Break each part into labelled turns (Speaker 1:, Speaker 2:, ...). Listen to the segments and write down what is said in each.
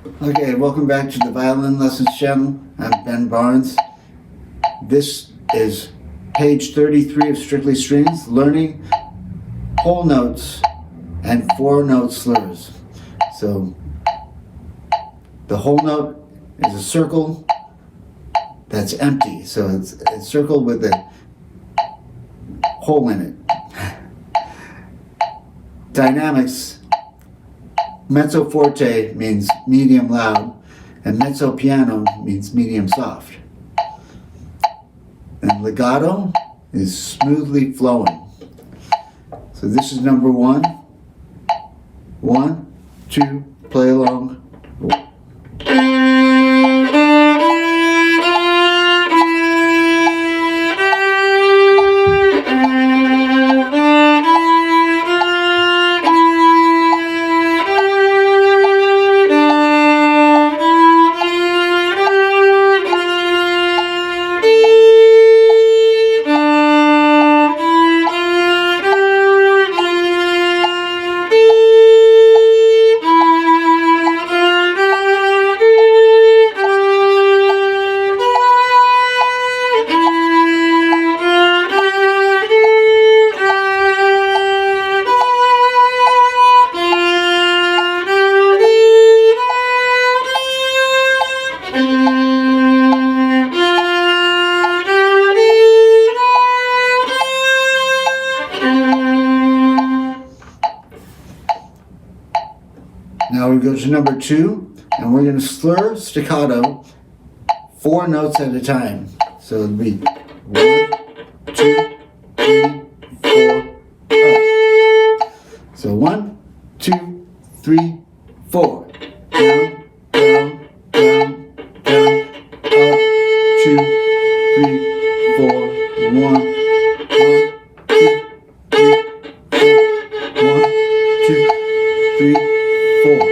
Speaker 1: Okay, welcome back to the Violin Lessons channel. I'm Ben Barnes. This is page 33 of Strictly Strings, learning whole notes and 4-note slurs. So the whole note is a circle that's empty, so it's a circle with a hole in it. Dynamics. Mezzo forte means medium loud, and mezzo piano means medium soft. And legato is smoothly flowing. So this is number 1. 1, 2, play along. Now we go to number 2, and we're going to slur staccato 4 notes at a time. So it'll be 1, 2, 3, 4, up. So 1, 2, 3, 4. Down, down, down, down, up, 2, 3, 4, 1, 1, 2, 3, 4, 1, 2, 3, 4.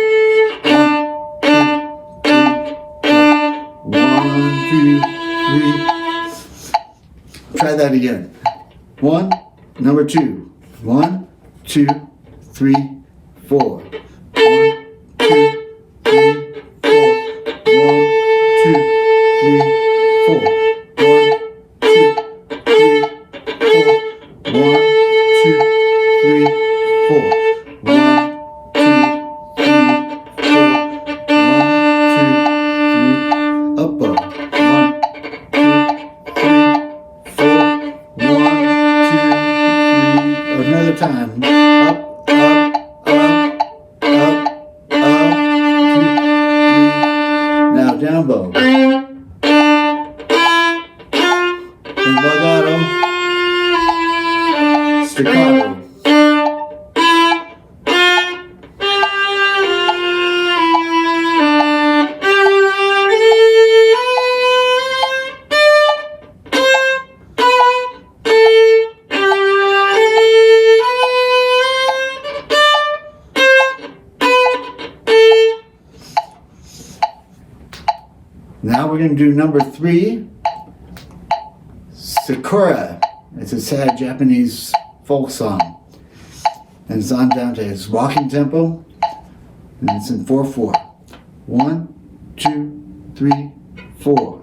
Speaker 1: 1, 2, 3. Try that again. 1, number 2. 1, 2, 3, 4. 1, 2, 3, 4. 1, 2, 3, 4. 1, 2, 3, 4. 1, 2, 3, 4. 1, 2, 3, 4. 1, 2, 3, 4. 1, 2, 3. Another time. Up, up, up, up, up. 2, 3. Now down bow. And legato. Staccato. Now we're going to do number 3, Sakura. It's a sad Japanese folk song. And it's on down to its walking tempo. And it's in 4/4. 1, 2, 3, 4.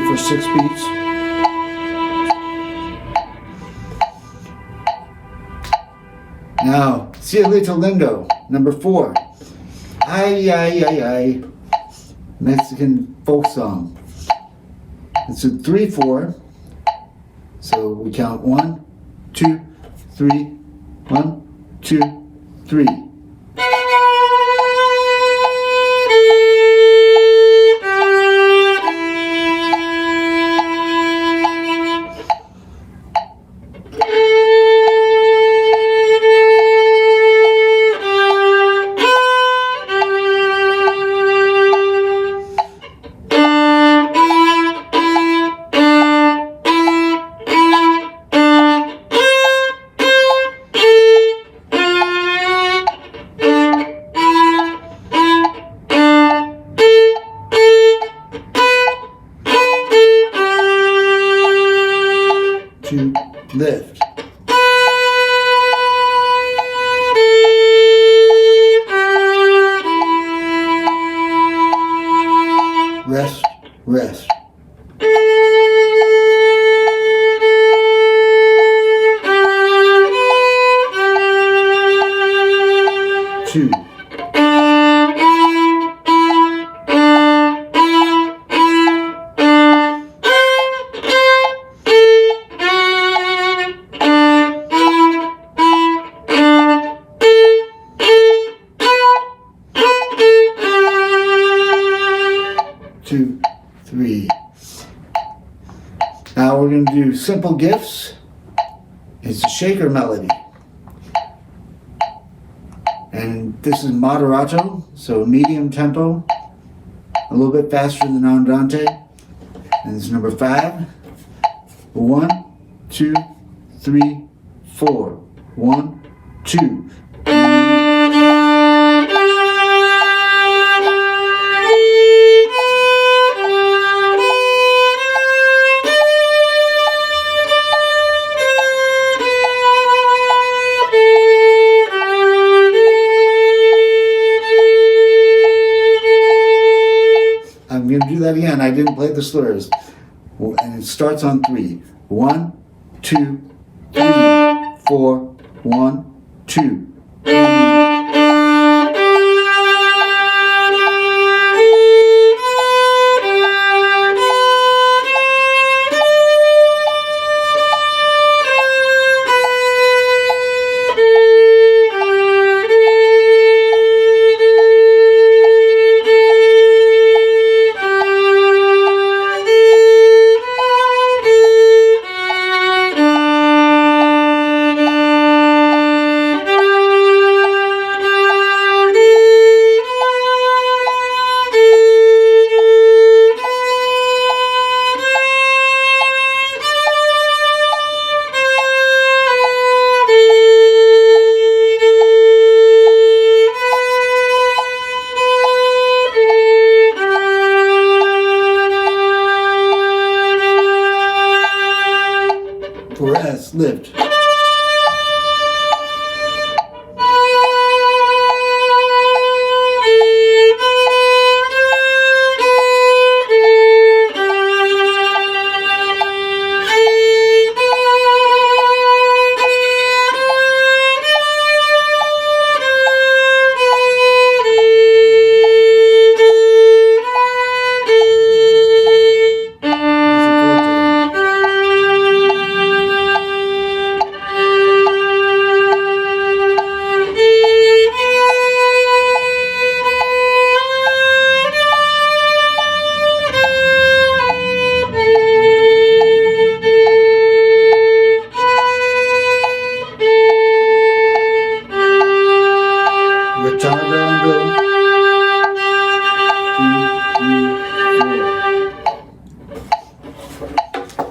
Speaker 1: For 6 beats. Now, Cielito Lindo, number 4. Ay, ay, ay, ay. Mexican folk song. It's a 3/4. So we count 1, 2, 3, 1, 2, 3. To lift. Rest, rest. 2. Two, 3. Now we're going to do simple gifts. It's a shaker melody. And this is moderato, so medium tempo, a little bit faster than andante. And it's number 5. 1, 2, 3, 4. 1, 2. I'm going to do that again. I didn't play the slurs. And it starts on 3. 1, 2, 3, 4. 1, 2. For S, lift.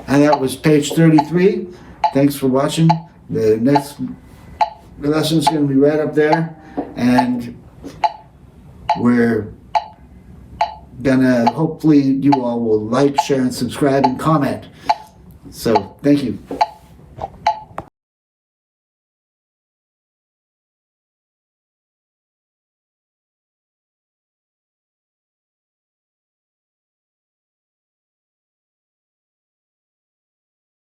Speaker 1: And that was page 33. Thanks for watching. The next lesson is going to be right up there. And we're gonna, hopefully you all will like, share, and subscribe and comment. So, thank you.